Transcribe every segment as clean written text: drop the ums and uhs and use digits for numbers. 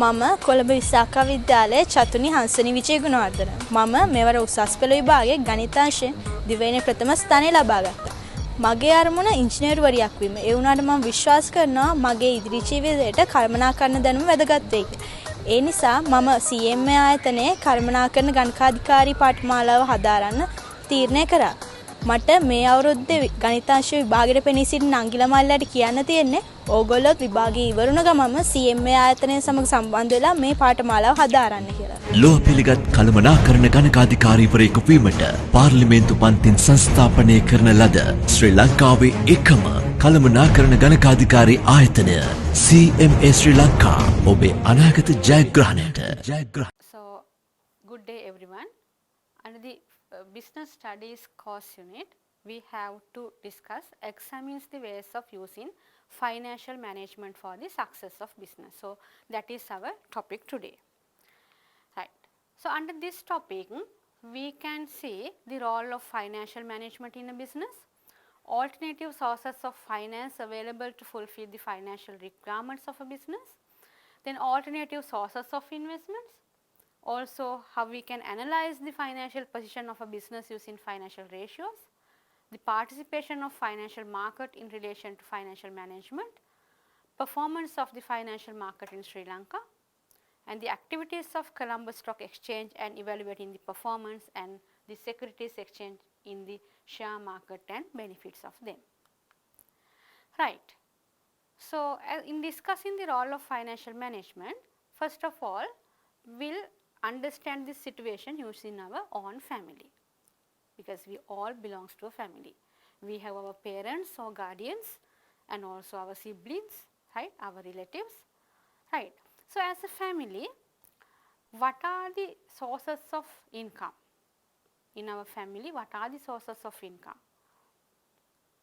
මම කොළඹ විසාකා විද්‍යාලයේ චතුනි හංසනි විජය ගුණවර්ධන. මම මෙවර උසස් පෙළ විභාගයේ ගණිතාංශයෙන් දිවයිනේ ප්‍රථම ස්ථානය ලබා ගත්තා. මගේ අරමුණ ඉංජිනේරුවරියක් වීම. ඒ වුණාට මම විශ්වාස කරනවා මගේ ඉදිරි ජීවිතයට කළමනාකරණ දැනුම වැදගත් වෙයි කියලා. ඒ නිසා මම CMA ආයතනයේ කළමනාකරණ ගණකාධිකාරී පාඨමාලාව හදාරන්න තීරණය කරා. මට මේ අවුරුද්දේ ගණිතාංශ විභාගයට පෙනී සිටින නංගිලා මල්ලට කියන්න තියෙන්නේ ඕගොල්ලොත් විභාගය ඉවරුණ ගමන්ම CMA ආයතනය සමග සම්බන්ධ වෙලා මේ පාඨමාලාව හදාරන්න කියලා. ලෝක පිළිගත් කළමනාකරණ ගණකාධිකාරීවරයෙකු වීමට පාර්ලිමේන්තු පන්තින් සංස්ථාපනය කරන ලද ශ්‍රී ලංකාවේ එකම කළමනාකරණ ගණකාධිකාරී ආයතනය CMA ශ්‍රී ලංකා ඔබේ අනාගත ජයග්‍රහණයට So, good day everyone. Under the Business Studies course unit, we have to discuss examines the ways of using financial management for the success of business. So, that is our topic today. Right. So, under this topic, we can see the role of financial management in a business, alternative sources of finance available to fulfill the financial requirements of a business, then alternative sources of investments, also how we can analyze the financial position of a business using financial ratios, the participation of financial market in relation to financial management, performance of the financial market in Sri Lanka, and the activities of Colombo Stock Exchange and evaluating the performance and the securities exchange in the share market and benefits of them. Right. So, in discussing the role of financial management, first of all, we'll understand this situation used in our own family, because we all belongs to a family. We have our parents or guardians and also our siblings, right, our relatives, right. So, as a family, what are the sources of income? In our family, what are the sources of income?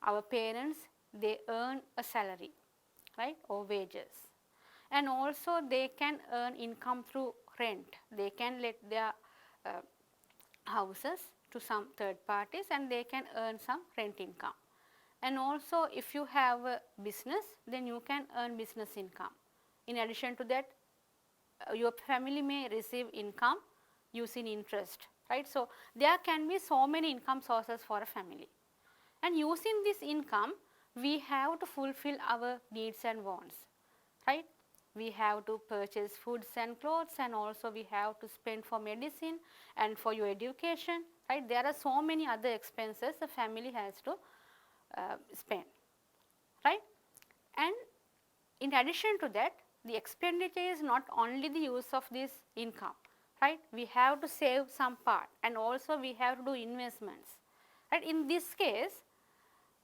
Our parents, they earn a salary, right, or wages, and also they can earn income through rent. They can let their houses to some third parties and they can earn some rent income. And also if you have a business, then you can earn business income. In addition to that, your family may receive income using interest, right. So, there can be so many income sources for a family, and using this income we have to fulfill our needs and wants, right. We have to purchase foods and clothes, and also we have to spend for medicine and for your education, right. There are so many other expenses a family has to spend, right. And in addition to that, the expenditure is not only the use of this income, right. We have to save some part, and also we have to do investments, right. In this case,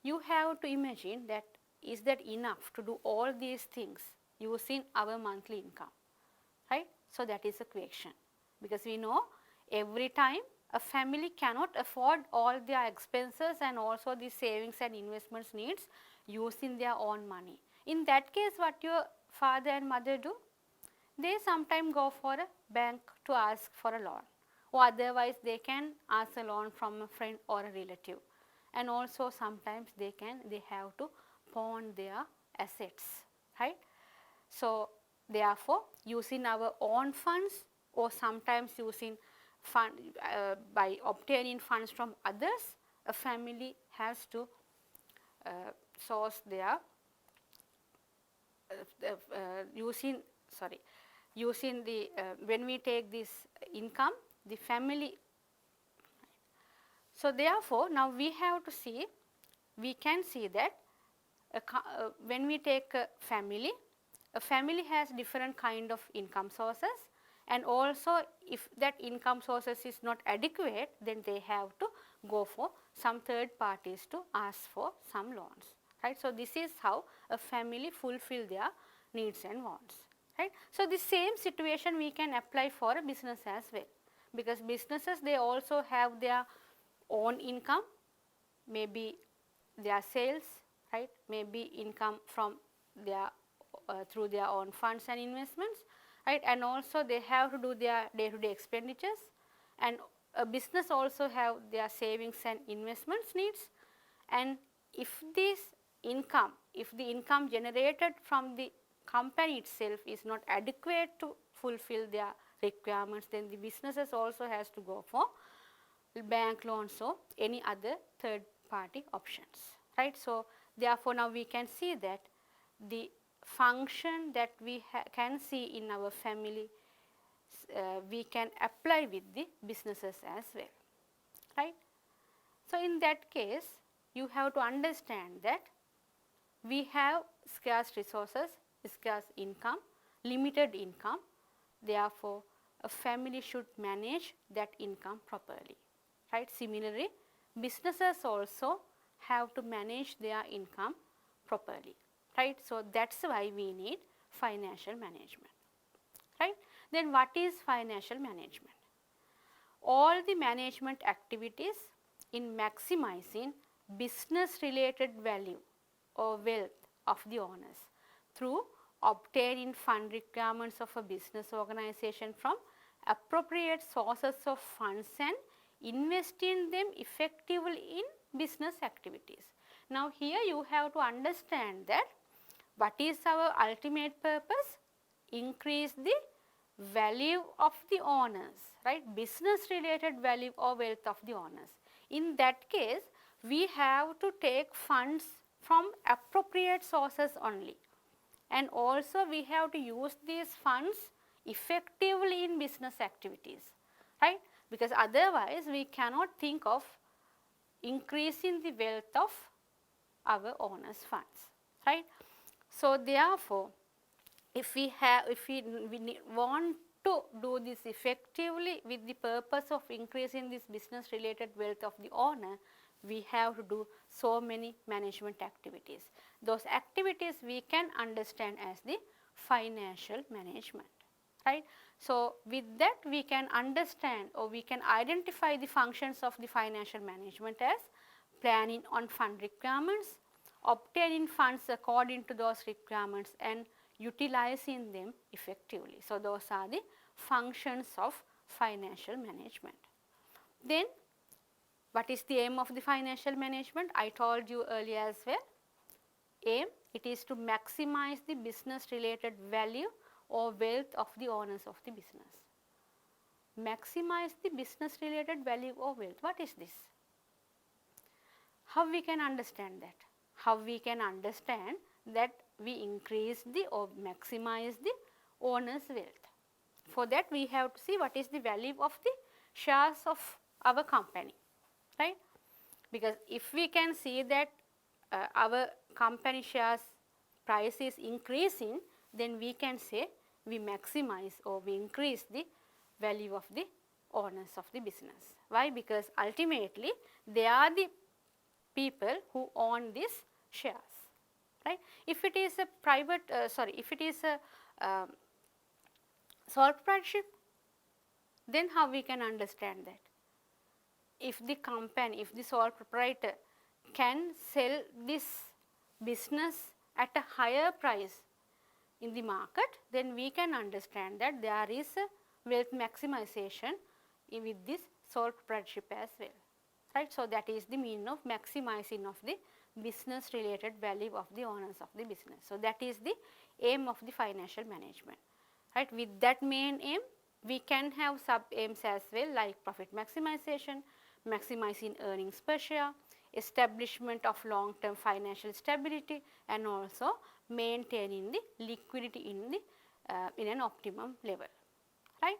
you have to imagine that is that enough to do all these things using our monthly income, right. So, that is a question, because we know every time a family cannot afford all their expenses and also the savings and investments needs using their own money. In that case, what your father and mother do? They sometimes go for a bank to ask for a loan, or otherwise they can ask a loan from a friend or a relative, and also sometimes they have to pawn their assets, right. So, therefore, using our own funds or sometimes using by obtaining funds from others, a family has to source their using the when we take this income, the family. So, therefore, now we have to see, we can see that when we take a family has different kind of income sources, and also if that income sources is not adequate, then they have to go for some third parties to ask for some loans, right. So, this is how a family fulfill their needs and wants, right. So, the same situation we can apply for a business as well, because businesses, they also have their own income, maybe their sales, right, maybe income from their through their own funds and investments, right, and also they have to do their day-to-day expenditures, and a business also have their savings and investments needs. And if this income, if the income generated from the company itself is not adequate to fulfill their requirements, then the businesses also has to go for bank loans or any other third party options, right? So therefore now we can see that the function that we can see in our family, we can apply with the businesses as well, right? So in that case, you have to understand that we have scarce resources, scarce income, limited income. Therefore, a family should manage that income properly, right? Similarly, businesses also have to manage their income properly, right? So that's why we need financial management, right? Then what is financial management? All the management activities in maximizing business related value or wealth of the owners through obtaining fund requirements of a business organization from appropriate sources of funds and investing them effectively in business activities. Now here you have to understand that what is our ultimate purpose? Increase the value of the owners, right? Business related value or wealth of the owners. In that case, we have to take funds from appropriate sources only, and also we have to use these funds effectively in business activities, right? Because otherwise we cannot think of increasing the wealth of our owners' funds, right? So therefore, if we want to do this effectively with the purpose of increasing this business related wealth of the owner, we have to do so many management activities. Those activities we can understand as the financial management, right? So with that we can understand or we can identify the functions of the financial management as planning on fund requirements, obtaining funds according to those requirements, and utilizing them effectively. So those are the functions of financial management. Then what is the aim of the financial management? I told you earlier as well. Aim, it is to maximize the business related value or wealth of the owners of the business. Maximize the business related value or wealth. What is this? How we can understand that? How we can understand that we increase the or maximize the owner's wealth. For that we have to see what is the value of the shares of our company, right? Because if we can see that our company shares price is increasing, then we can say we maximize or we increase the value of the owners of the business. Why? Because ultimately they are the people who own these shares, right? If it is a private, if it is a sole proprietorship, then how we can understand that? If the company, if the sole proprietor can sell this business at a higher price in the market, then we can understand that there is a wealth maximization with this sole proprietorship as well, right? So that is the meaning of maximizing of the business related value of the owners of the business. So that is the aim of the financial management, right? With that main aim, we can have sub aims as well, like profit maximization, maximizing earnings per share, establishment of long term financial stability, and also maintaining the liquidity in an optimum level, right?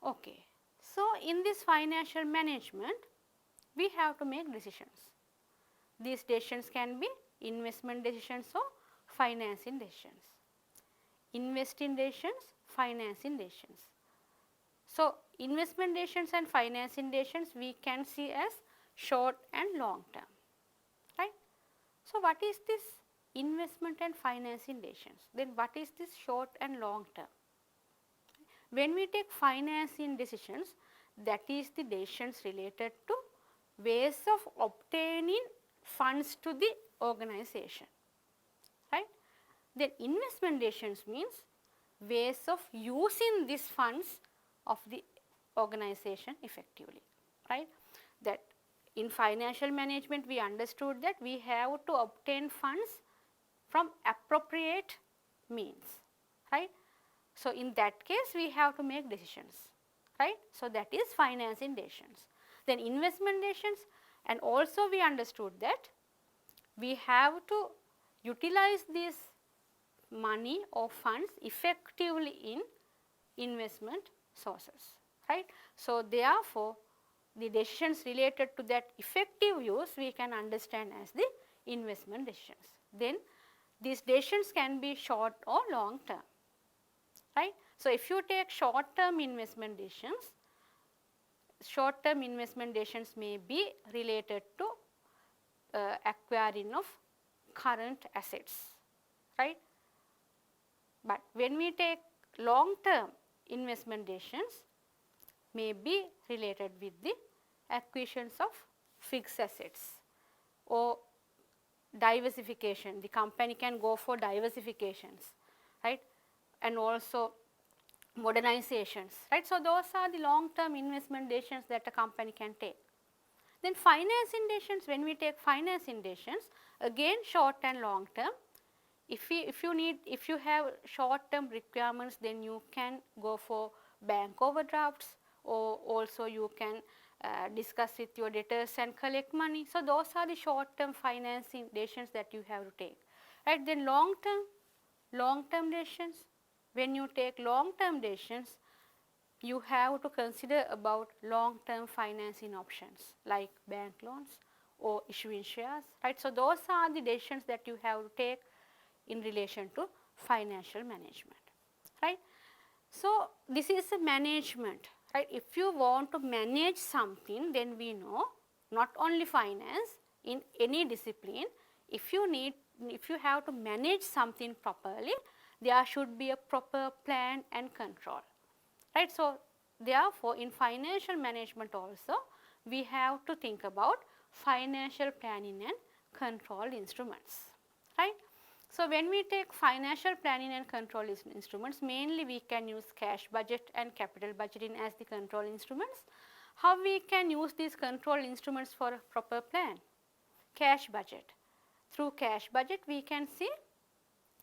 Okay. So in this financial management, we have to make decisions. These decisions can be investment decisions or financing decisions. Investing decisions, financing decisions. So investment decisions and financing decisions we can see as short and long term, right? So what is this investment and financing decisions? Then what is this short and long term? When we take financing decisions, that is the decisions related to ways of obtaining funds to the organization, right? Then investment decisions means ways of using these funds of the organization effectively, right? That in financial management we understood that we have to obtain funds from appropriate means, right? So in that case we have to make decisions, right? So that is financing decisions. Then investment decisions, and also we understood that we have to utilize this money or funds effectively in investment sources, right? So therefore the decisions related to that effective use we can understand as the investment decisions. Then these decisions can be short or long term, right? So if you take short term investment decisions, short term investment decisions may be related to acquiring of current assets, right? But when we take long term investment decisions, may be related with the acquisitions of fixed assets or diversification. The company can go for diversifications, right? And also modernizations, right? So those are the long term investment decisions that a company can take. Then financing decisions, when we take financing decisions, again short and long term. If you have short term requirements, then you can go for bank overdrafts, or also you can discuss with your debtors and collect money. So those are the short term financing decisions that you have to take, right? Then long term decisions, when you take long term decisions, you have to consider about long term financing options like bank loans or issuing shares, right? So those are the decisions that you have to take in relation to financial management, right? So this is a management, right? If you want to manage something, then we know not only finance, in any discipline, if you have to manage something properly, there should be a proper plan and control, right? So therefore in financial management also we have to think about financial planning and control instruments, right? So when we take financial planning and control instruments, mainly we can use cash budget and capital budgeting as the control instruments. How we can use these control instruments for a proper plan? Cash budget. Through cash budget we can see,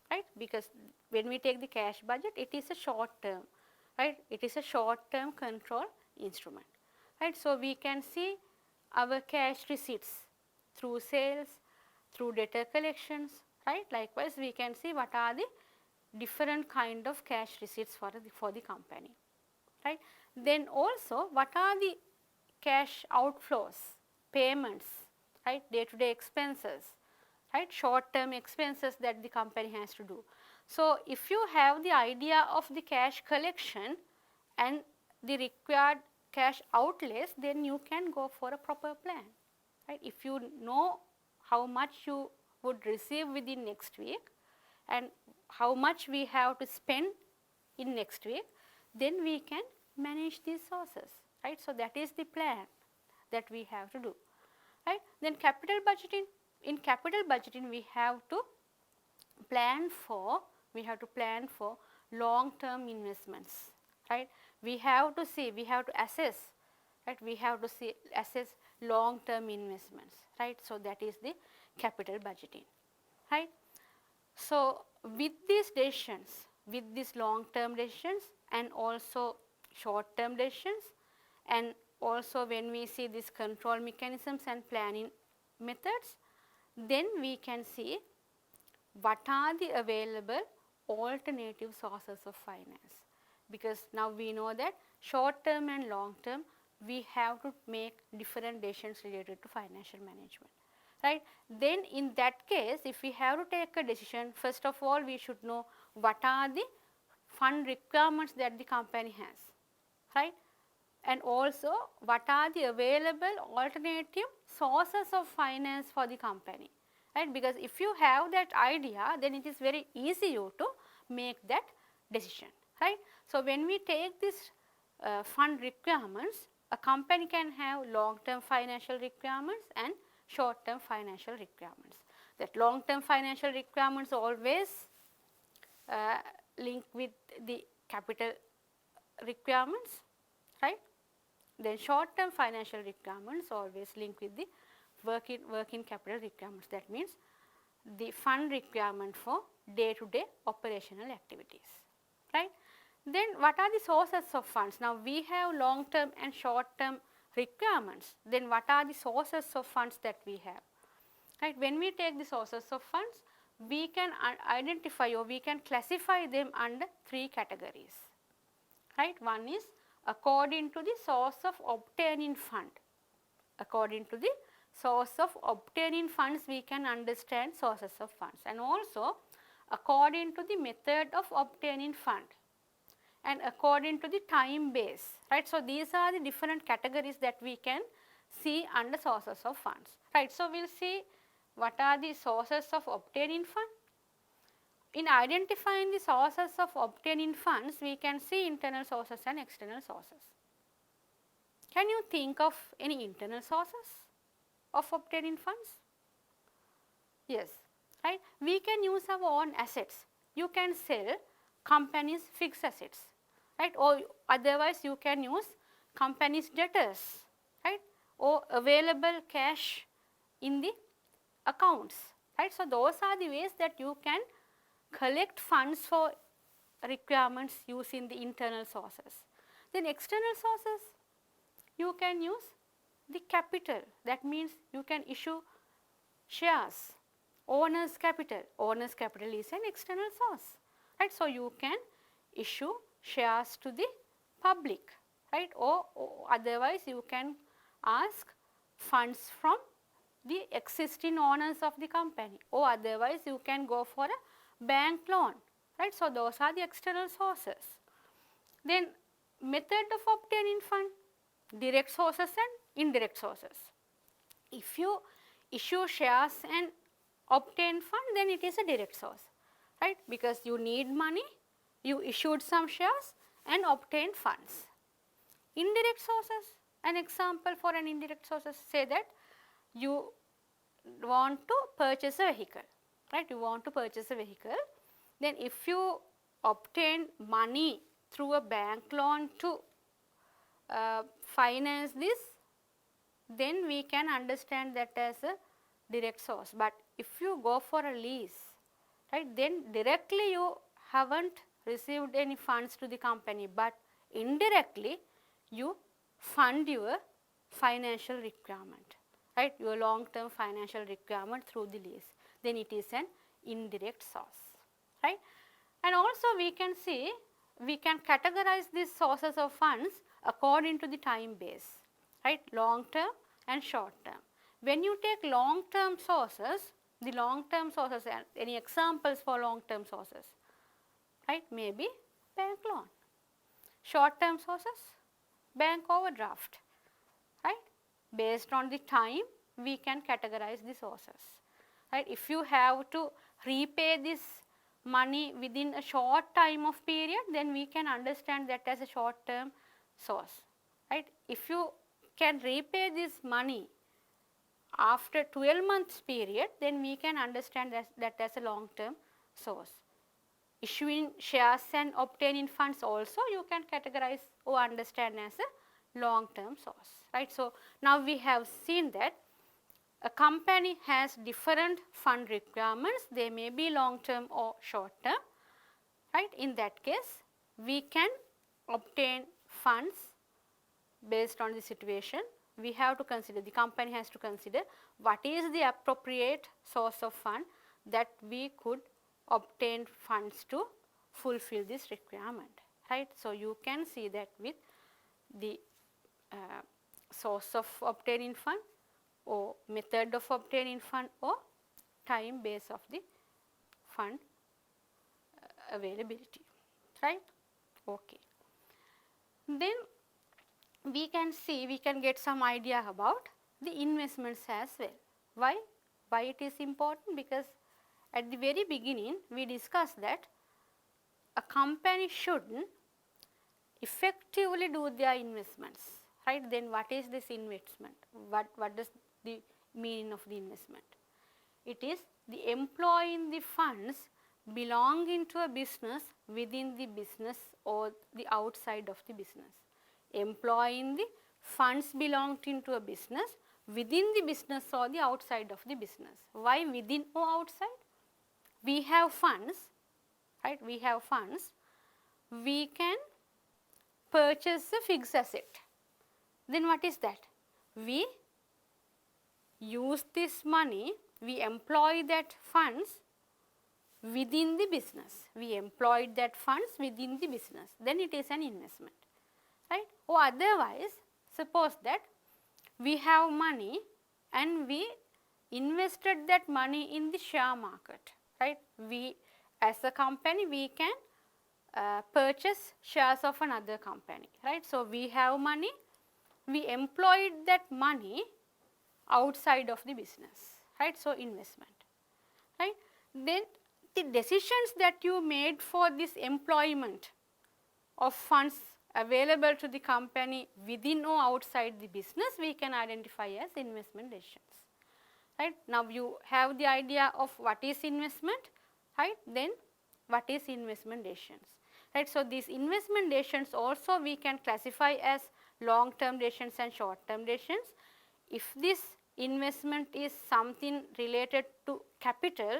right? Because when we take the cash budget, it is a short term, right? It is a short term control instrument, right? So we can see our cash receipts through sales, through debtor collections, right? Likewise we can see what are the different kind of cash receipts for the company, right? Then also what are the cash outflows, payments, right? Day to day expenses, right? Short term expenses that the company has to do. So if you have the idea of the cash collection and the required cash outlays, then you can go for a proper plan, right? If you know how much you would receive within next week and how much we have to spend in next week, then we can manage these sources, right? So that is the plan that we have to do, right? Then capital budgeting. In capital budgeting we have to plan for long term investments, right? We have to assess, right? We have to assess long term investments, right? So that is the capital budgeting, right? So with these decisions, with these long term decisions and also short term decisions, and also when we see these control mechanisms and planning methods, then we can see what are the available alternative sources of finance. Because now we know that short term and long term we have to make different decisions related to financial management, right? Then in that case, if we have to take a decision, first of all we should know what are the fund requirements that the company has, right? And also what are the available alternative sources of finance for the company, right? Because if you have that idea, then it is very easy you to make that decision, right? So when we take this fund requirements, a company can have long term financial requirements and short term financial requirements. That long term financial requirements always link with the capital requirements, right? Then short term financial requirements always link with the working capital requirements. That means the fund requirement for day-to-day operational activities, right? Then what are the sources of funds? Now we have long-term and short-term requirements. Then what are the sources of funds that we have? Right? When we take the sources of funds, we can identify or we can classify them under three categories. Right? One is according to the source of obtaining fund. According to the source of obtaining funds, we can understand sources of funds, and also according to the method of obtaining fund, and according to the time base, right? So these are the different categories that we can see under sources of funds, right? So we'll see what are the sources of obtaining fund. In identifying the sources of obtaining funds, we can see internal sources and external sources. Can you think of any internal sources of obtaining funds? Yes, right? We can use our own assets. You can sell companies' fixed assets, right? Or otherwise you can use companies' debtors, right? Or available cash in the accounts, right? So those are the ways that you can collect funds for requirements using the internal sources. Then external sources, you can use the capital. That means you can issue shares. Owner's capital. Owner's capital is an external source, right? So you can issue shares to the public, right? Or otherwise you can ask funds from the existing owners of the company, or otherwise you can go for a bank loan, right? So those are the external sources. Then method of obtaining fund, direct sources and indirect sources. If you issue shares and obtain fund, then it is a direct source, right? Because you need money, you issued some shares and obtained funds. Indirect sources, an example for an indirect sources, say that you want to purchase a vehicle, right? You want to purchase a vehicle. Then if you obtain money through a bank loan to finance this, then we can understand that as a direct source. But if you go for a lease, right, then directly you haven't received any funds to the company, but indirectly you fund your financial requirement, right, your long-term financial requirement through the lease. Then it is an indirect source, right? And also we can see, we can categorize these sources of funds according to the time base, right, long-term and short-term. When you take long-term sources, the long-term sources, any examples for long-term sources, right, maybe bank loan. Short-term sources, bank overdraft, right. Based on the time, we can categorize the sources, right. If you have to repay this money within a short time of period, then we can understand that as a short-term source, right. If you can repay this money after 12 months period, then we can understand that as a long-term source. Issuing shares and obtaining funds also you can categorize or understand as a long-term source, right. So now we have seen that a company has different fund requirements. They may be long-term or short-term, right. In that case, we can obtain funds based on the situation. We have to consider, the company has to consider what is the appropriate source of fund that we could obtain funds to fulfill this requirement, right. So you can see that with the source of obtaining fund, or method of obtaining fund, or time base of the fund availability, right. Okay. Then we can see, we can get some idea about the investments as well. Why? Why it is important? Because at the very beginning we discussed that a company should effectively do their investments, right. Then what is this investment? What does the meaning of the investment? It is the employing the funds belonging to a business within the business or the outside of the business. Employing the funds belonging to a business within the business or the outside of the business. Why within or outside? we have funds, right? We have funds, we can purchase a fixed asset. Then what is that? We use this money, we employ that funds within the business. We employed that funds within the business. Then it is an investment, right? Or otherwise, suppose that we have money and we invested that money in the share market, right? We, as a company, we can purchase shares of another company, right? So we have money, we employed that money outside of the business, right? So investment, right? Then the decisions that you made for this employment of funds available to the company within or outside the business, we can identify as investment decisions, right? Now you have the idea of what is investment, right? Then what is investment decisions, right? So these investment decisions also we can classify as long term decisions and short term decisions. If this investment is something related to capital,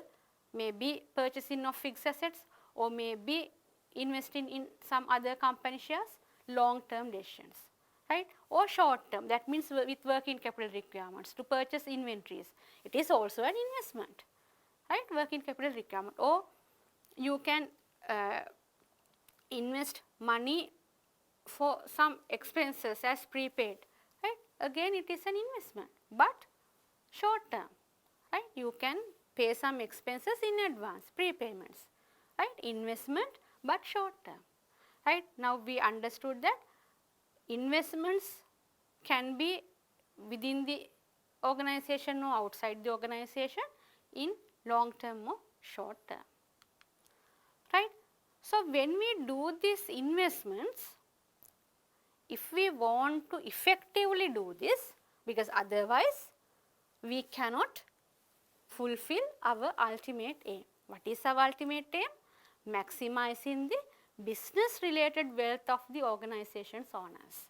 maybe purchasing of fixed assets or maybe investing in some other company shares, long term decisions, right? Or short term, that means with working capital requirements to purchase inventories, it is also an investment, right? Working capital requirement. Or you can invest money for some expenses as prepaid, right? Again it is an investment, but short term, right? You can pay some expenses in advance, prepayments, right? Investment but short term, right? Now we understood that investments can be within the organization or outside the organization, in long term or short term, right? So when we do these investments, if we want to effectively do this, because otherwise we cannot fulfill our ultimate aim. What is our ultimate aim? Maximizing the business related wealth of the organization's owners,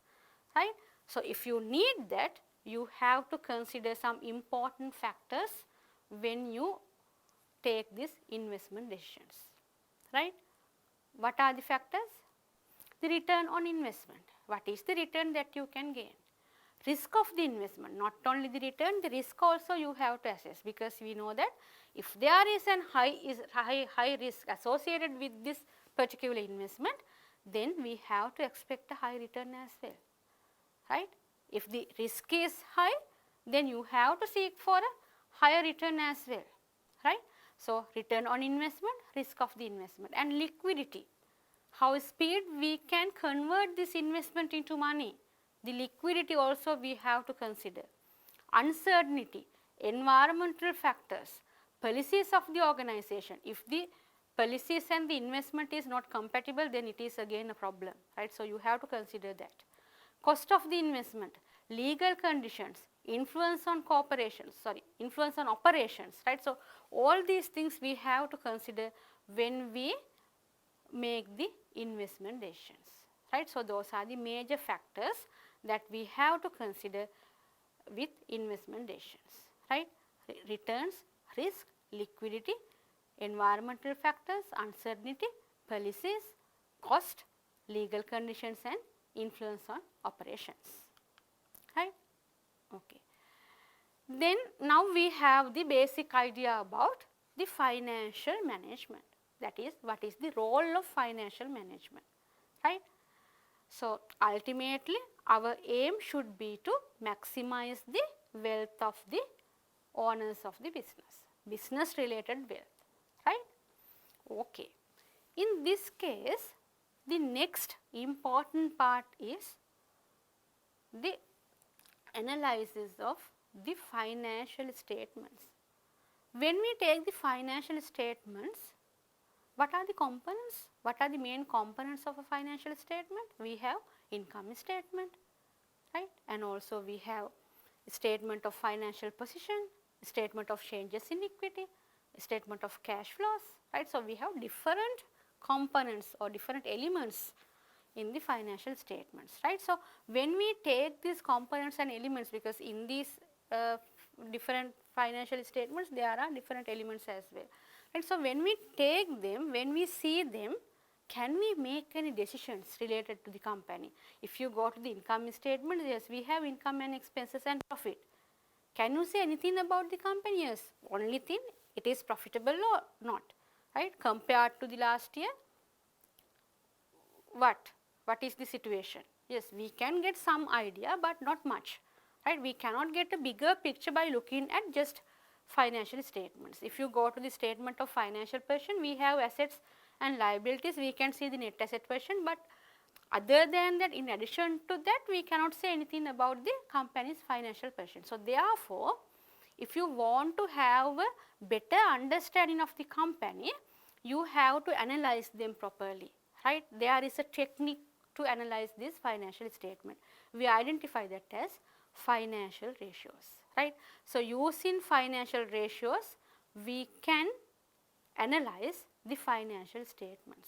right? So if you need that, you have to consider some important factors when you take these investment decisions, right? What are the factors? The return on investment. What is the return that you can gain? Risk of the investment, not only the return, the risk also you have to assess, because we know that if there is an high risk associated with this particular investment, then we have to expect a high return as well, right? If the risk is high, then you have to seek for a higher return as well, right? So return on investment, risk of the investment, and liquidity. How speed we can convert this investment into money. The liquidity also we have to consider. Uncertainty, environmental factors, policies of the organization. If the policies and the investment is not compatible, then it is again a problem, right? So you have to consider that. Cost of the investment, legal conditions, influence on influence on operations, right? So all these things we have to consider when we make the investment decisions, right? So those are the major factors that we have to consider with investment decisions, right? Returns, risk, liquidity, environmental factors, uncertainty, policies, cost, legal conditions, and influence on operations, right? Okay. Then now we have the basic idea about the financial management. That is, what is the role of financial management, right? So ultimately our aim should be to maximize the wealth of the owners of the business related wealth, right? Okay. In this case, the next important part is the analysis of the financial statements. When we take the financial statements, what are the components? What are the main components of a financial statement? We have income statement, right? And also we have statement of financial position, statement of changes in equity, statement of cash flows, right? So we have different components or different elements in the financial statements, right? So when we take these components and elements, because in these different financial statements there are different elements as well. And so when we take them, when we see them, can we make any decisions related to the company? If you go to the income statement, yes, we have income and expenses and profit. Can you say anything about the company? Yes, only thing, it is profitable or not, right? Compared to the last year, what is the situation? Yes, we can get some idea, but not much, right? We cannot get a bigger picture by looking at just financial statements. If you go to the statement of financial position, we have assets and liabilities, we can see the net asset position, but other than that, in addition to that, we cannot say anything about the company's financial position. So therefore, if you want to have a better understanding of the company, you have to analyze them properly, right? There is a technique to analyze this financial statement. We identify that as financial ratios, right? So using financial ratios, we can analyze the financial statements,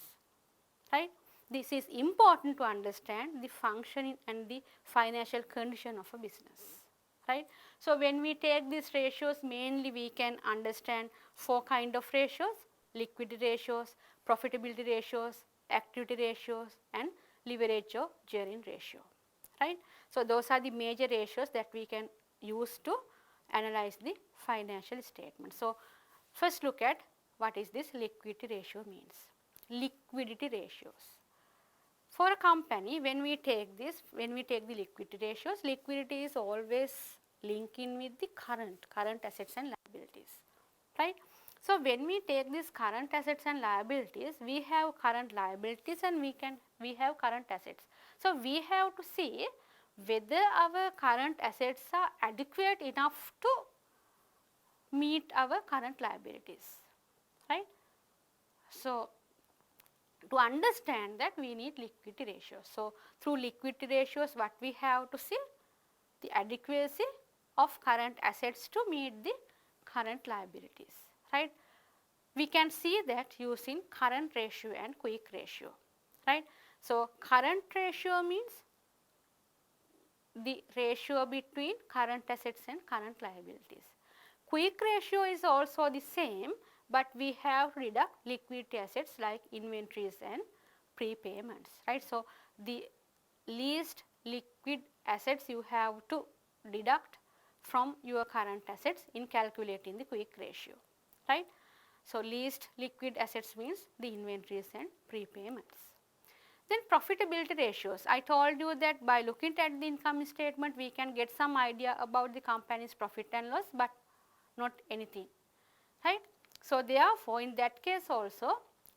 right? This is important to understand the functioning and the financial condition of a business, right? So when we take these ratios, mainly we can understand 4 kind of ratios: liquidity ratios, profitability ratios, activity ratios, and leverage or gearing ratio, right? So those are the major ratios that we can use to analyze the financial statement. So first look at what is this liquidity ratio means. Liquidity ratios. For a company, when we take the liquidity ratios, liquidity is always linking with the current assets and liabilities, right? So when we take these current assets and liabilities, we have current liabilities and we have current assets. So we have to see whether our current assets are adequate enough to meet our current liabilities, right? So to understand that, we need liquidity ratios. So through liquidity ratios, what we have to see? The adequacy of current assets to meet the current liabilities, right? We can see that using current ratio and quick ratio, right? So current ratio means the ratio between current assets and current liabilities. Quick ratio is also the same, but we have to deduct liquidity assets like inventories and prepayments, right? So the least liquid assets you have to deduct from your current assets in calculating the quick ratio, right? So least liquid assets means the inventories and prepayments. Then profitability ratios. I told you that by looking at the income statement, we can get some idea about the company's profit and loss, but not anything, right? So therefore, in that case also,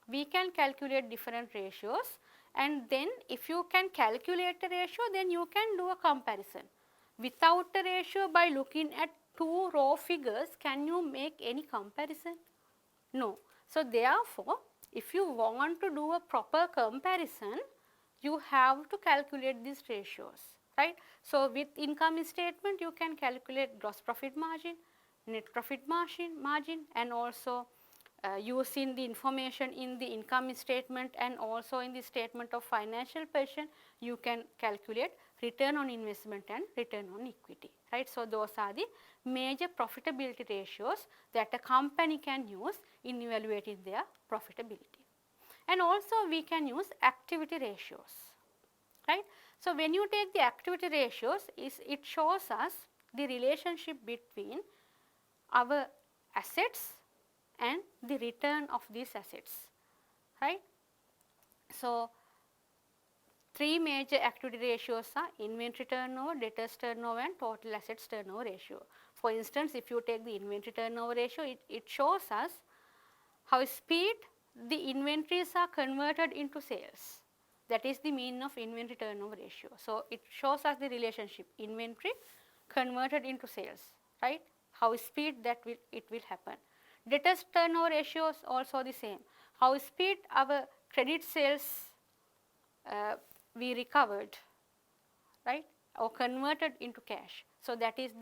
we can calculate different ratios, and then if you can calculate a ratio, then you can do a comparison. Without a ratio, by looking at 2 raw figures, can you make any comparison? No. So therefore, if you want to do a proper comparison, you have to calculate these ratios, right? So with income statement, you can calculate gross profit margin, net profit margin, and also using the information in the income statement and also in the statement of financial position, you can calculate return on investment and return on equity, right? So those are the major profitability ratios that a company can use in evaluating their profitability. And also we can use activity ratios, right? So when you take the activity ratios, it shows us the relationship between our assets and the return of these assets, right? So 3 major activity ratios are inventory turnover, debtors turnover, and total assets turnover ratio. For instance, if you take the inventory turnover ratio, it shows us how speed the inventories are converted into sales. That is the mean of inventory turnover ratio. So it shows us the relationship inventory converted into sales, right? How speed that it will happen. Debtors turnover ratio is also the same. How speed our credit sales we recovered, right, or converted into cash. So that is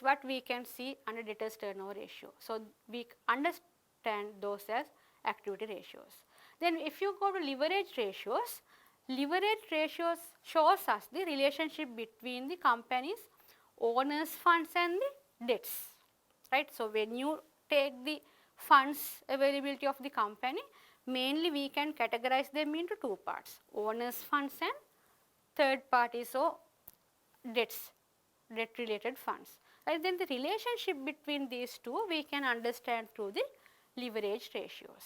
what we can see under debtors turnover ratio. So we understand those as activity ratios. Then if you go to leverage ratios shows us the relationship between the company's owners funds and the debts, right? So when you take the funds availability of the company, mainly we can categorize them into two parts, owners funds and third parties or debts, debt related funds. Right? Then the relationship between these two we can understand through the leverage ratios.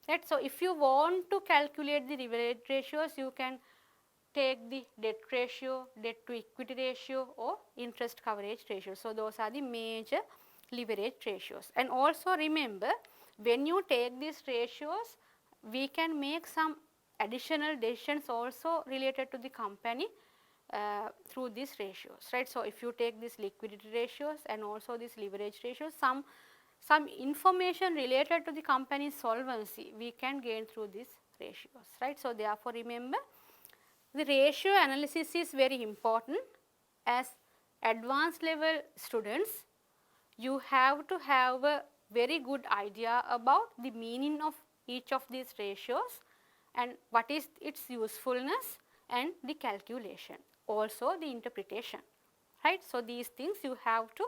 Right? So if you want to calculate the leverage ratios, you can take the debt ratio, debt to equity ratio or interest coverage ratio. So those are the major leverage ratios. And also remember, when you take these ratios, we can make some additional decisions also related to the company through these ratios, right. So if you take these liquidity ratios and also these leverage ratios, some information related to the company's solvency we can gain through these ratios, right. So therefore remember, the ratio analysis is very important. As advanced level students, you have to have a very good idea about the meaning of each of these ratios and what is its usefulness and the calculation, also the interpretation, right. So these things you have to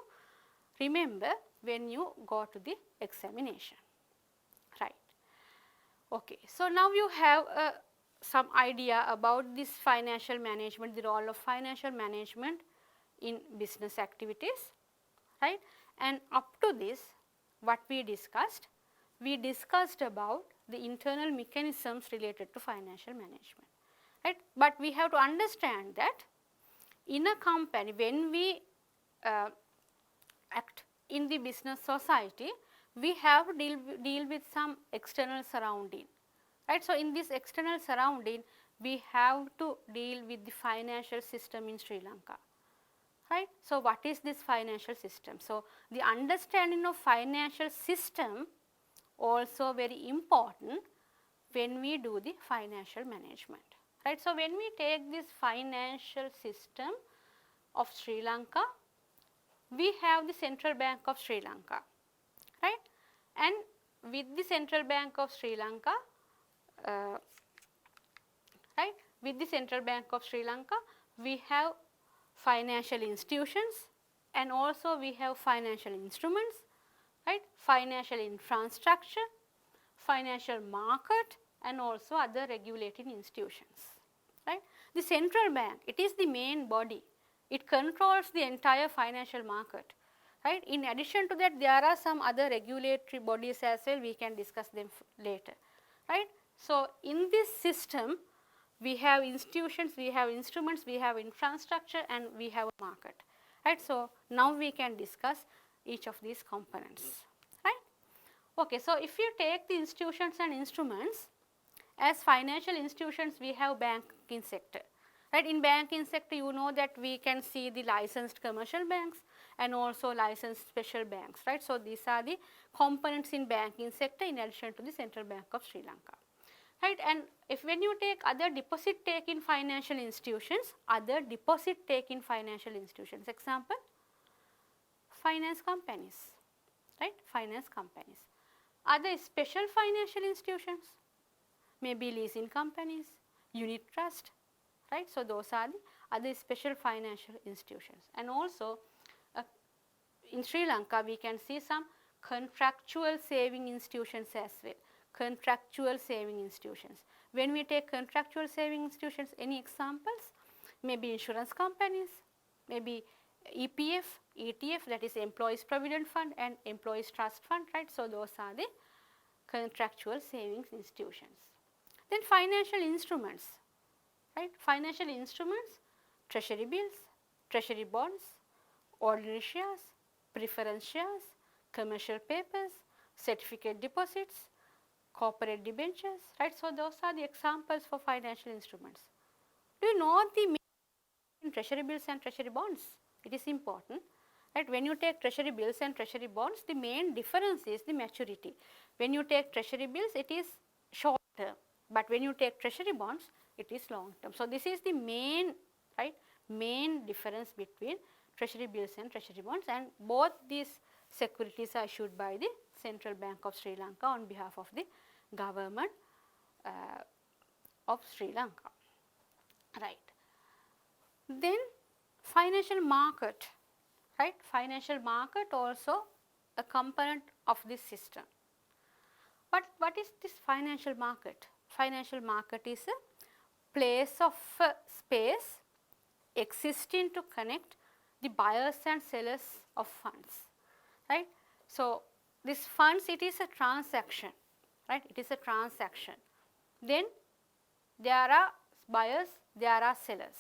remember when you go to the examination, right. Okay, so now you have some idea about this financial management, the role of financial management in business activities, right. And up to this, what we discussed about the internal mechanisms related to financial management, right. But we have to understand that in a company, when we act in the business society, we have to deal with some external surrounding, right. So in this external surrounding, we have to deal with the financial system in Sri Lanka, right. So what is this financial system? So the understanding of financial system also very important when we do the financial management, right. So when we take this financial system of Sri Lanka, we have the Central Bank of Sri Lanka, right. And with the Central Bank of Sri Lanka, right, with the Central Bank of Sri Lanka, we have financial institutions and also we have financial instruments, right, financial infrastructure, financial market and also other regulating institutions, right. The central bank, it is the main body, it controls the entire financial market, right. In addition to that, there are some other regulatory bodies as well, we can discuss them later, right. So in this system, we have institutions, we have instruments, we have infrastructure and we have a market, right. So now we can discuss each of these components, right. Okay, so if you take the institutions and instruments, as financial institutions we have banking sector, right. In banking sector, you know that we can see the licensed commercial banks and also licensed special banks, right. So these are the components in banking sector in addition to the Central Bank of Sri Lanka, right. And if when you take other deposit take in financial institutions, example, finance companies, right, finance companies. Other special financial institutions, maybe leasing companies, unit trust, right. So those are the other special financial institutions. And also in Sri Lanka, we can see some contractual saving institutions as well. Contractual saving institutions. When we take contractual saving institutions, any examples? Maybe insurance companies, maybe EPF, ETF, that is Employees Provident Fund and Employees Trust Fund, right. So those are the contractual savings institutions. Then financial instruments, right. Financial instruments, treasury bills, treasury bonds, ordinary shares, preference shares, commercial papers, certificate deposits, corporate debentures, right. So those are the examples for financial instruments. Do you know the main in treasury bills and treasury bonds? It is important, right. When you take treasury bills and treasury bonds, the main difference is the maturity. When you take treasury bills, it is short term, but when you take treasury bonds, it is long term. So this is the main, right, main difference between treasury bills and treasury bonds, and both these securities are issued by the Central Bank of Sri Lanka on behalf of the government of Sri Lanka, right. Then financial market, right. Financial market also a component of this system, But what is this financial market? Financial market is a place of space existing to connect the buyers and sellers of funds, right? So this funds, it is a transaction, right? It is a transaction. Then there are buyers, there are sellers,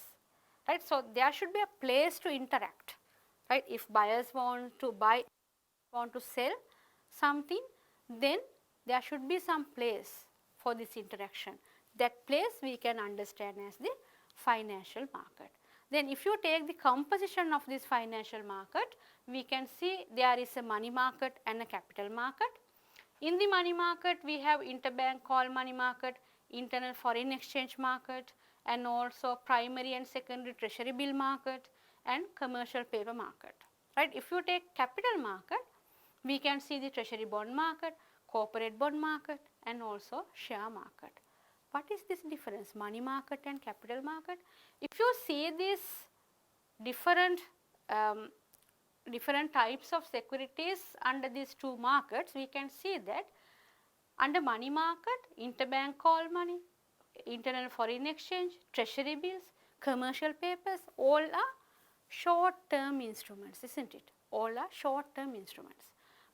right? So there should be a place to interact, right? If buyers want to buy, want to sell something, then there should be some place for this interaction. That place we can understand as the financial market. Then if you take the composition of this financial market, we can see there is a money market and a capital market. In the money market, we have interbank call money market, internal foreign exchange market, and also primary and secondary treasury bill market and commercial paper market. Right? If you take capital market, we can see the treasury bond market, corporate bond market, and also share market. What is this difference, money market and capital market? If you see these different different types of securities under these two markets, we can see that under money market, interbank call money, internal foreign exchange, treasury bills, commercial papers, all are short term instruments, isn't it? All are short term instruments.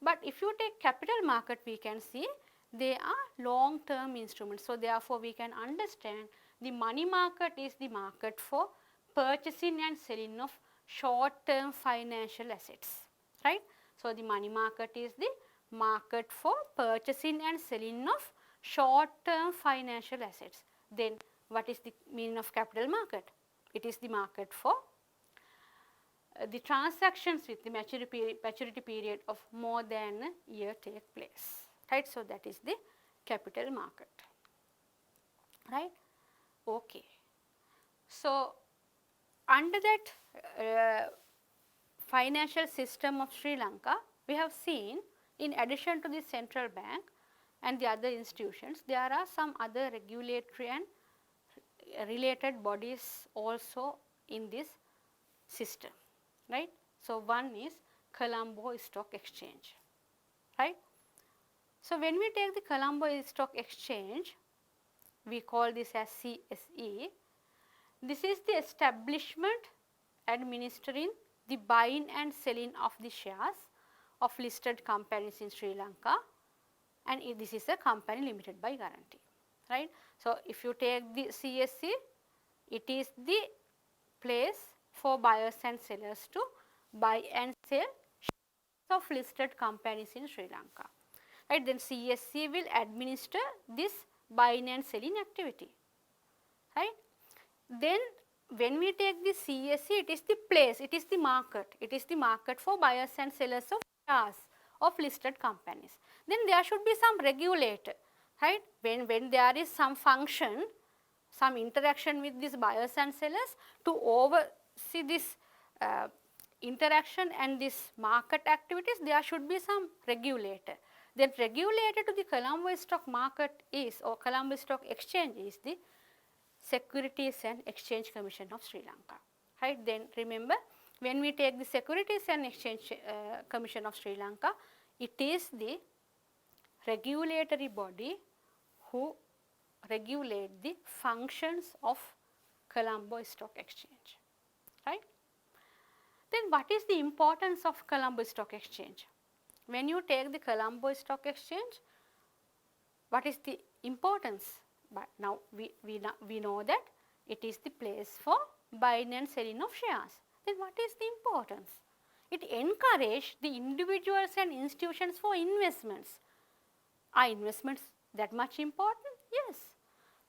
But if you take capital market, we can see they are long term instruments. So therefore we can understand the money market is the market for purchasing and selling of short term financial assets, right? So the money market is the market for purchasing and selling of short term financial assets. Then what is the meaning of capital market? It is the market for the transactions with the maturity period of more than a year take place, right? So that is the capital market, right? Okay. So under that financial system of Sri Lanka, we have seen, in addition to the central bank and the other institutions, there are some other regulatory and related bodies also in this system, right? So one is Colombo Stock Exchange, right? So when we take the Colombo Stock Exchange, we call this as CSE. This is the establishment administering the buying and selling of the shares of listed companies in Sri Lanka, and this is a company limited by guarantee, right? So if you take the CSE, it is the place for buyers and sellers to buy and sell shares of listed companies in Sri Lanka, right? Then CSE will administer this buying and selling activity, right? Then when we take the CSE, it is the place, it is the market for buyers and sellers of shares of listed companies. Then there should be some regulator, right? When there is some function, some interaction with these buyers and sellers to oversee this interaction and this market activities, there should be some regulator. Then regulator to the Colombo Stock Market is, or Colombo Stock Exchange is, the Securities and Exchange Commission of Sri Lanka, right? Then remember, when we take the Securities and Exchange Commission of Sri Lanka, it is the regulatory body who regulate the functions of Colombo Stock Exchange, right? Then what is the importance of Colombo Stock Exchange? When you take the Colombo Stock Exchange, what is the importance? But now we know that it is the place for buying and selling of shares. Then what is the importance? It encourages the individuals and institutions for investments. Are investments that much important? Yes.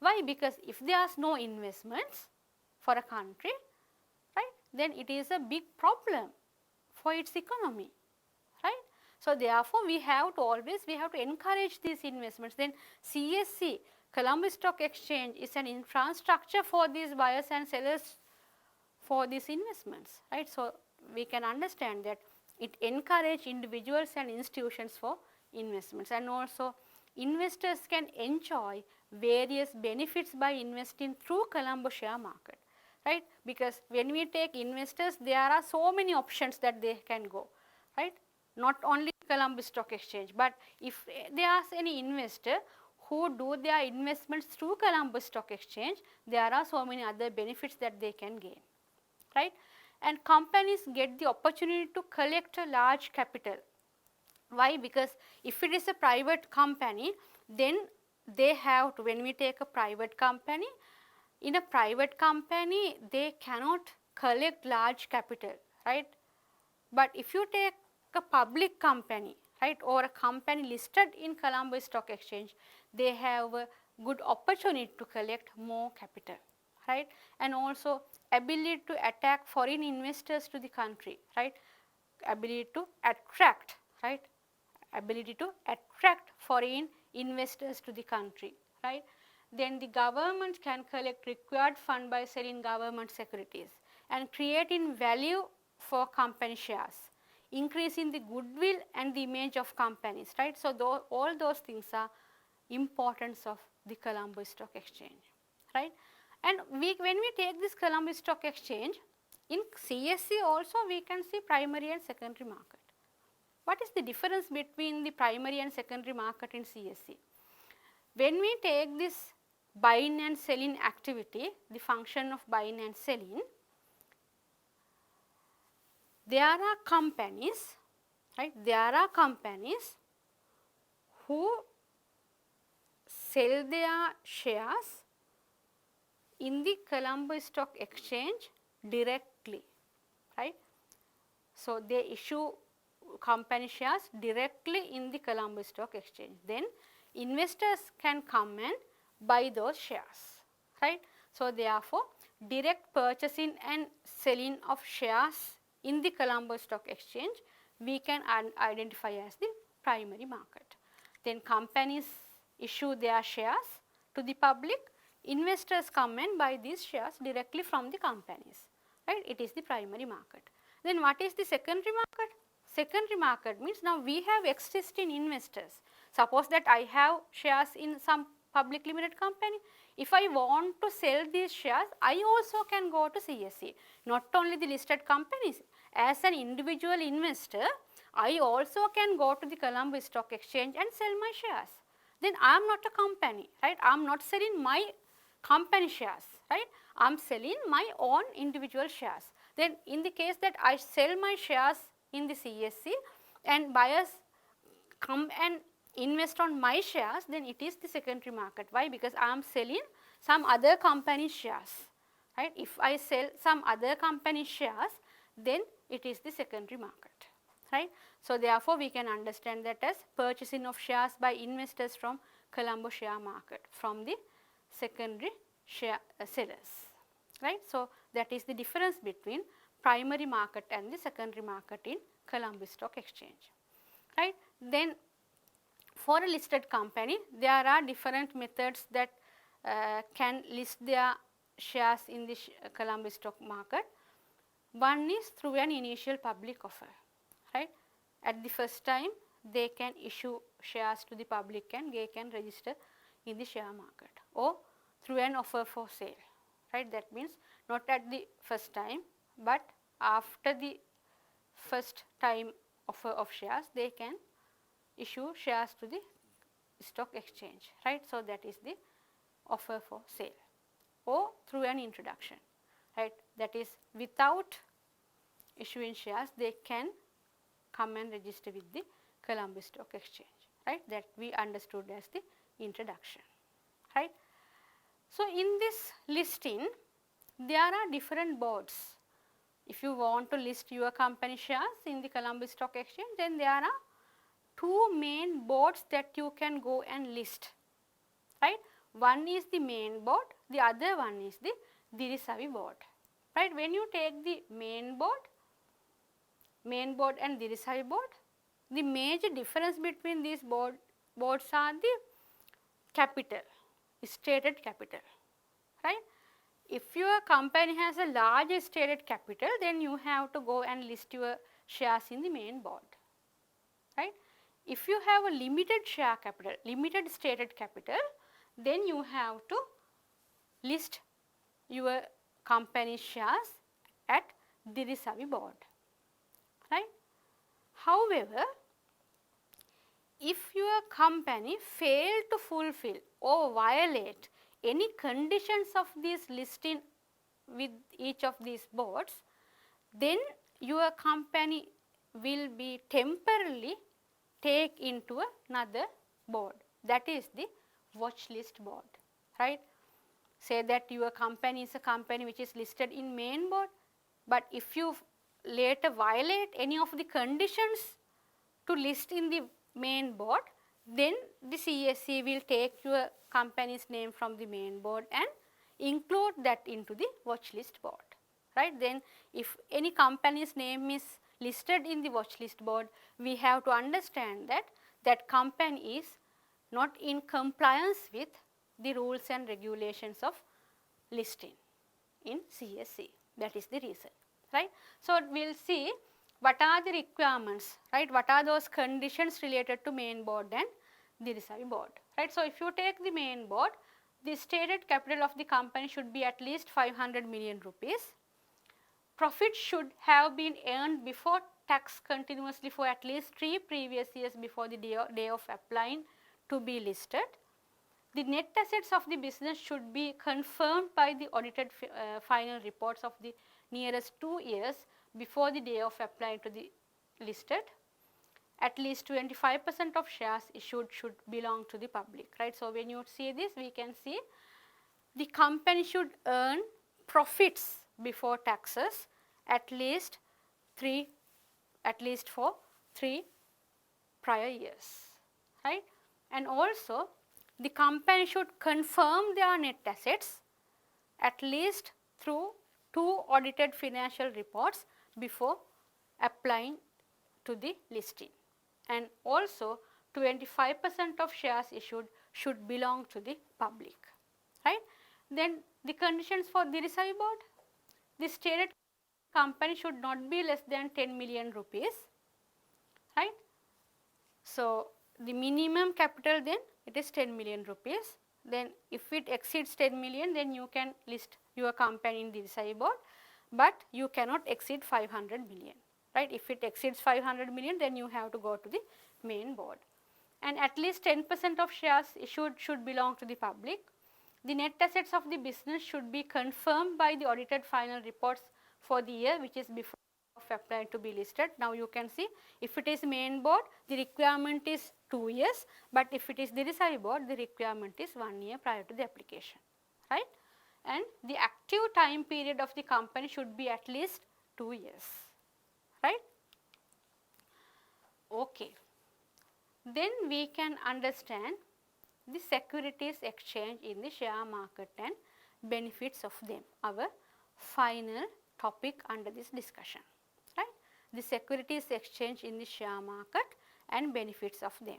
Why? Because if there are no investments for a country, right, then it is a big problem for its economy, right? So therefore we have to encourage these investments. Then CSE, Colombo Stock Exchange, is an infrastructure for these buyers and sellers for these investments, right? So we can understand that it encourages individuals and institutions for investments, and also investors can enjoy various benefits by investing through Colombo share market, right? Because when we take investors, there are so many options that they can go, right? Not only Colombo Stock Exchange. But if there is any investor who do their investments through Colombo Stock Exchange, there are so many other benefits that they can gain, right? And companies get the opportunity to collect a large capital. Why? Because if it is a private company, then they have to, when we take a private company, in a private company, they cannot collect large capital, right? But if you take a public company, right, or a company listed in Colombo Stock Exchange, they have a good opportunity to collect more capital, right? And also ability to attract foreign investors to the country, right? Ability to attract, right? Ability to attract foreign investors to the country, right? Then the government can collect required fund by selling government securities and creating value for company shares, increasing the goodwill and the image of companies, right? So all those things are importance of the Colombo Stock Exchange, right? And when we take this Colombo Stock Exchange, in CSE also we can see primary and secondary market. What is the difference between the primary and secondary market in CSE? When we take this buying and selling activity, the function of buying and selling, there are companies, right? There are companies who sell their shares in the Colombo Stock Exchange directly, right? So they issue company shares directly in the Colombo Stock Exchange. Then investors can come and buy those shares, right? So therefore, direct purchasing and selling of shares in the Colombo Stock Exchange we can identify as the primary market. Then companies issue their shares to the public, investors come and buy these shares directly from the companies, right? It is the primary market. Then what is the secondary market? Secondary market means now we have existing investors. Suppose that I have shares in some public limited company. If I want to sell these shares, I also can go to CSE. Not only the listed companies, as an individual investor, I also can go to the Colombo Stock Exchange and sell my shares. Then I am not a company, right? I am not selling my company shares, right? I am selling my own individual shares. Then in the case that I sell my shares in the CSE and buyers come and invest on my shares, then it is the secondary market. Why? Because I am selling some other company shares, right? If I sell some other company shares, then it is the secondary market, right? So therefore, we can understand that as purchasing of shares by investors from Colombo share market from the secondary share sellers, right? So that is the difference between primary market and the secondary market in Colombo Stock Exchange, right? Then for a listed company, there are different methods that can list their shares in the Colombo stock market. One is through an initial public offer, right? At the first time, they can issue shares to the public and they can register in the share market, or through an offer for sale, right? That means not at the first time, but after the first time offer of shares, they can issue shares to the stock exchange, right? So that is the offer for sale, or through an introduction, right? That is without issuing shares, they can come and register with the Colombo Stock Exchange, right? That we understood as the introduction, right? So in this listing, there are different boards. If you want to list your company shares in the Colombo Stock Exchange, then there are two main boards that you can go and list, right? One is the main board, the other one is the Dirisavi board, right? When you take the main board and Dirisavi board, the major difference between these boards are the capital, stated capital, right? If your company has a large stated capital, then you have to go and list your shares in the main board, right? If you have a limited share capital, limited stated capital, then you have to list your company shares at Dirisavi board, right? However, if your company fail to fulfill or violate any conditions of this listing with each of these boards, then your company will be temporarily take into another board, that is the watch list board, right? Say that your company is a company which is listed in main board, but if you later violate any of the conditions to list in the main board, then the CSE will take your company's name from the main board and include that into the watch list board, right? Then if any company's name is listed in the watch list board, we have to understand that that company is not in compliance with the rules and regulations of listing in CSE. That is the reason, right? So we'll see what are the requirements, right? What are those conditions related to main board and the reserve board, right? So if you take the main board, the stated capital of the company should be at least 500 million rupees. Profit should have been earned before tax continuously for at least 3 previous years before the day of applying to be listed. The net assets of the business should be confirmed by the audited final reports of the nearest 2 years before the day of applying to the listed. At least 25% of shares issued should belong to the public, right? So when you see this, we can see the company should earn profits before taxes at least for 3 prior years, right? And also the company should confirm their net assets at least through 2 audited financial reports before applying to the listing. And also 25% of shares issued should belong to the public, right? Then the conditions for the reserve board, the stated company should not be less than 10 million rupees, right? So the minimum capital, then it is 10 million rupees. Then if it exceeds 10 million, then you can list your company in the reserve board, but you cannot exceed 500 million, right? If it exceeds 500 million, then you have to go to the main board. And at least 10% of shares issued should belong to the public. The net assets of the business should be confirmed by the audited final reports for the year which is before of applying to be listed. Now you can see, if it is main board, the requirement is 2 years, but if it is the reserve board, the requirement is 1 year prior to the application, right? And the active time period of the company should be at least 2 years, right? Okay. Then we can understand the securities exchange in the share market and benefits of them, our final topic under this discussion, right? The securities exchange in the share market and benefits of them.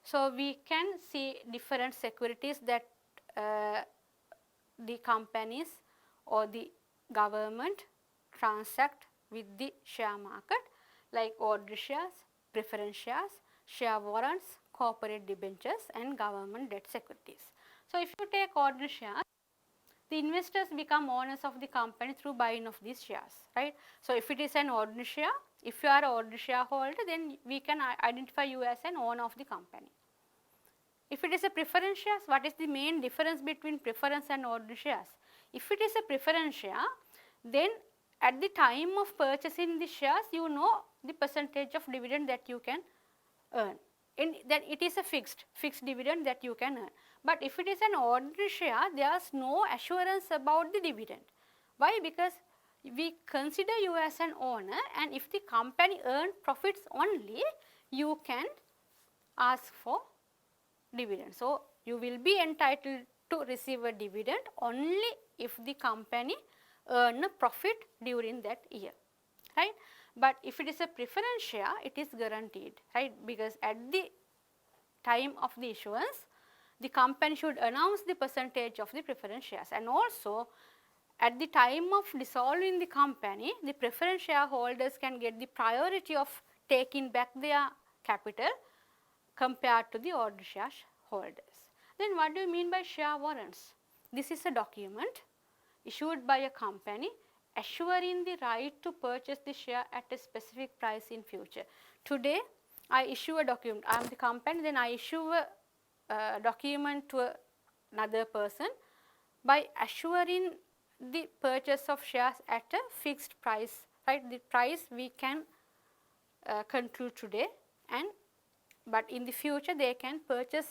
So we can see different securities that the companies or the government transact with the share market, like ordinary shares, preference shares, share warrants, corporate debentures and government debt securities. So if you take ordinary shares, the investors become owners of the company through buying of these shares, right? So if it is an ordinary share, if you are an ordinary shareholder, then we can identify you as an owner of the company. If it is a preference shares, what is the main difference between preference and ordinary shares? If it is a preference share, then at the time of purchasing the shares, you know the percentage of dividend that you can earn. And that it is a fixed dividend that you can earn. But if it is an ordinary share, there is no assurance about the dividend. Why? Because we consider you as an owner, and if the company earn profits only, you can ask for dividend. So you will be entitled to receive a dividend only if the company earn a profit during that year, right? But if it is a preference share, it is guaranteed, right? Because at the time of the issuance, the company should announce the percentage of the preference shares, and also at the time of dissolving the company, the preference shareholders can get the priority of taking back their capital compared to the ordinary shareholders. Then what do you mean by share warrants? This is a document issued by a company assuring the right to purchase the share at a specific price in future. Today, I issue a document. I am the company, then I issue a document to another person by assuring the purchase of shares at a fixed price, right? The price we can conclude today, and but in the future they can purchase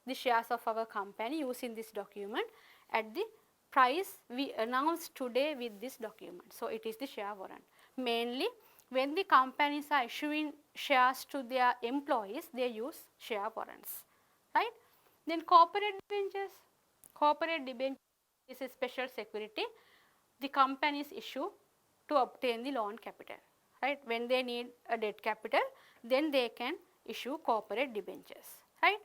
the shares of our company using this document at the price we announced today with this document. So it is the share warrant. Mainly when the companies are issuing shares to their employees, they use share warrants, right? Then corporate debentures. Corporate debenture is a special security the companies issue to obtain the loan capital, right? When they need a debt capital, then they can issue corporate debentures, right?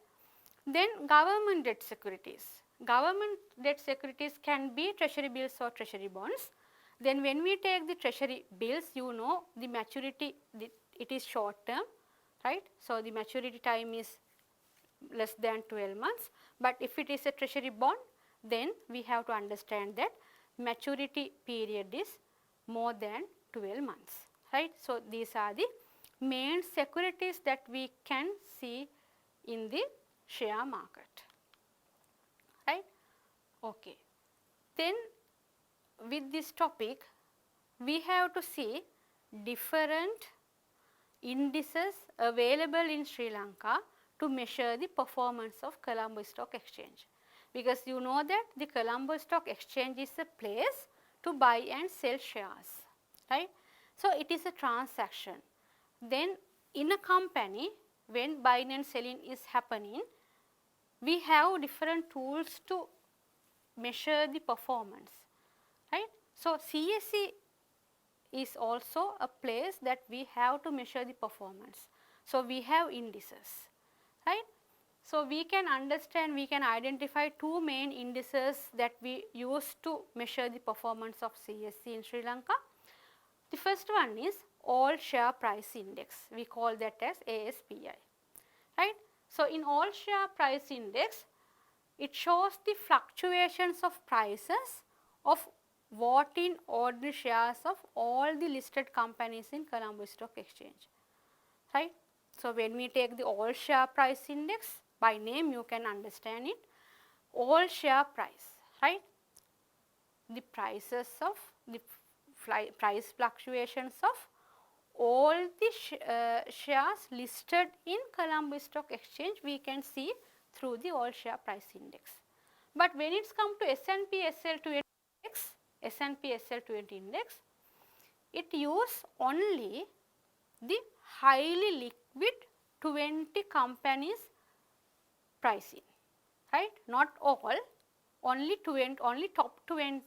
Then government debt securities. Government debt securities can be treasury bills or treasury bonds. Then when we take the treasury bills, you know the maturity, it is short term, right? So the maturity time is less than 12 months. But if it is a treasury bond, then we have to understand that maturity period is more than 12 months, right? So these are the main securities that we can see in the share market, right? Okay. Then with this topic, we have to see different indices available in Sri Lanka to measure the performance of Colombo Stock Exchange. Because you know that the Colombo Stock Exchange is a place to buy and sell shares, right? So it is a transaction. Then in a company, when buying and selling is happening, we have different tools to measure the performance, right? So CSE is also a place that we have to measure the performance. So we have indices, right? So we can understand, we can identify two main indices that we use to measure the performance of CSE in Sri Lanka. The first one is All Share Price Index. We call that as ASPI, right? So in All Share Price Index, it shows the fluctuations of prices of voting ordinary shares of all the listed companies in Colombo Stock Exchange, right? So when we take the All Share Price Index, by name you can understand it, all share price, right? The prices of the price fluctuations of all the shares listed in Colombo Stock Exchange we can see through the All Share Price Index. But when it's come to S&P SL20 index, S&P SL20 index, it use only the highly liquid 20 companies pricing, right? Not all, only top 20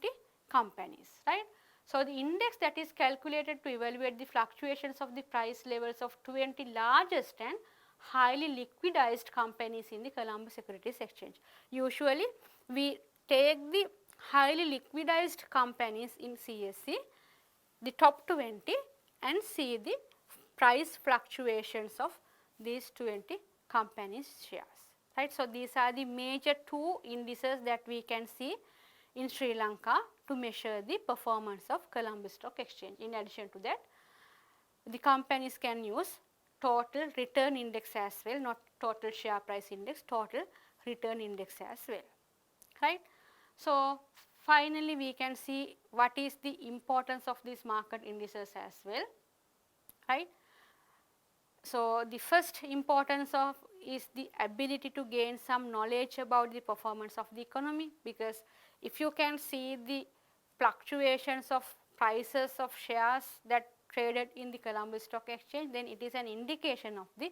companies, right? So the index that is calculated to evaluate the fluctuations of the price levels of 20 largest and highly liquidized companies in the Colombo Securities Exchange. Usually we take the highly liquidized companies in CSE, the top 20, and see the price fluctuations of these 20 companies' shares, right? So these are the major two indices that we can see in Sri Lanka to measure the performance of Colombo Stock Exchange. In addition to that, the companies can use total return index as well, not total share price index, total return index as well, right? So finally we can see what is the importance of these market indices as well, right? So the first importance of is the ability to gain some knowledge about the performance of the economy, because if you can see the fluctuations of prices of shares that traded in the Colombo Stock Exchange, then it is an indication of the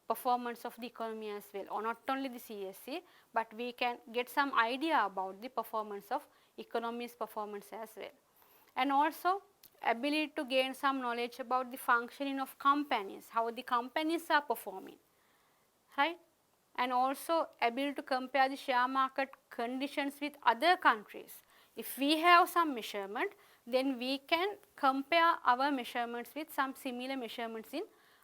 performance of the economy as well, or not only the CSE, but we can get some idea about the performance of economy's performance as well. And also ability to gain some knowledge about the functioning of companies, how the companies are performing, right? And also ability to compare the share market conditions with other countries. If we have some measurement, then we can compare our measurements with some similar measurements in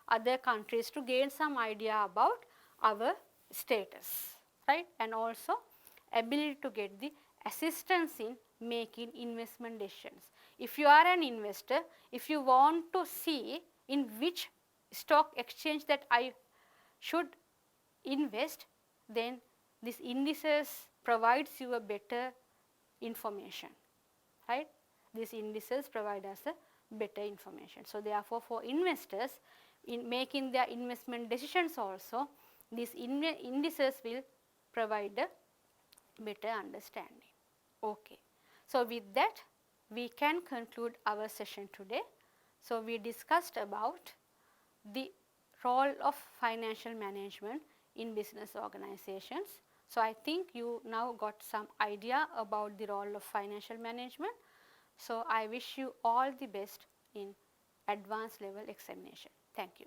other countries to gain some idea about our status, right? And also ability to get the assistance in making investment decisions. If you are an investor, if you want to see in which stock exchange that I should invest, then this indices provides you a better information, right? These indices provide us a better information. So therefore, for investors in making their investment decisions also, these indices will provide a better understanding. Okay. So with that, we can conclude our session today. So we discussed about the role of financial management in business organizations. So I think you now got some idea about the role of financial management. So I wish you all the best in advanced level examination. Thank you.